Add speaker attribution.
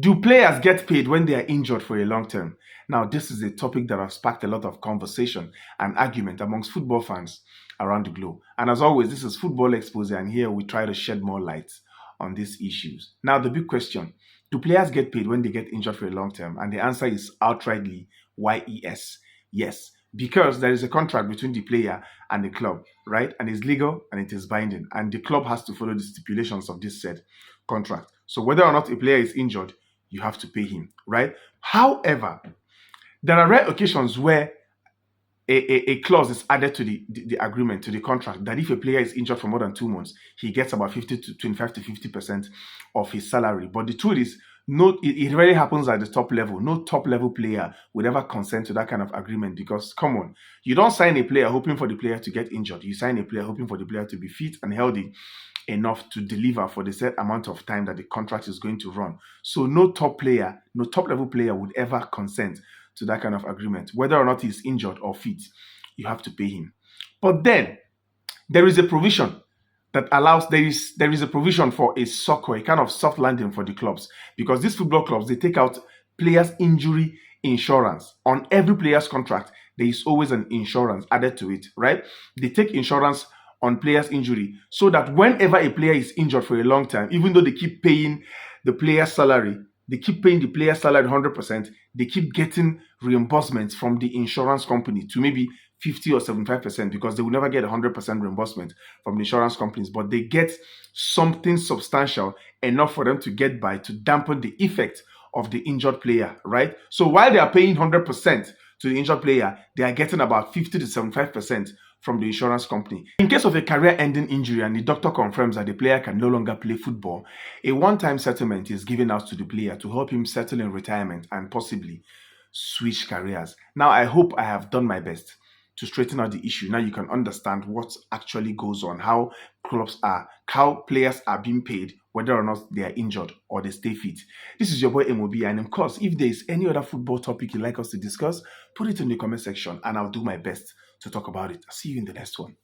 Speaker 1: Do players get paid when they are injured for a long term? Now, this is a topic that has sparked a lot of conversation and argument amongst football fans around the globe. And as always, this is Football Expose, and here we try to shed more light on these issues. Now, the big question: do players get paid when they get injured for a long term? And the answer is outrightly YES. Yes, because there is a contract between the player and the club, right? And it's legal and it is binding. And the club has to follow the stipulations of this said contract. So whether or not a player is injured, you have to pay him, right? However, there are rare occasions where a clause is added to the agreement, to the contract, that if a player is injured for more than 2 months, he gets about 50 to 25 to 50% of his salary. But the truth is, no, it rarely happens at the top level. No top level player would ever consent to that kind of agreement because, come on, you don't sign a player hoping for the player to get injured. You sign a player hoping for the player to be fit and healthy enough to deliver for the set amount of time that the contract is going to run. So no top player, no top level player would ever consent to that kind of agreement. Whether or not he's injured or fit, you have to pay him. But then there is a provision that allows, there is a provision for a succor, a kind of soft landing for the clubs, because these football clubs, they take out players injury insurance on every player's contract. There is always an insurance added to it, right? They take insurance on players injury so that whenever a player is injured for a long time, even though they keep paying the player's salary, they keep paying the player's salary 100%, they keep getting reimbursements from the insurance company to maybe 50 or 75%, because they will never get 100% reimbursement from the insurance companies, but they get something substantial enough for them to get by to dampen the effect of the injured player, right? So while they are paying 100% to the injured player, they are getting about 50 to 75% from the insurance company. In case of a career-ending injury and the doctor confirms that the player can no longer play football, a one-time settlement is given out to the player to help him settle in retirement and possibly switch careers. Now, I hope I have done my best to straighten out the issue. Now you can understand what actually goes on, how players are being paid, whether or not they are injured or they stay fit. This is your boy Emobi, and of course, if there is any other football topic you'd like us to discuss, put it in the comment section and I'll do my best to talk about it. I'll see you in the next one.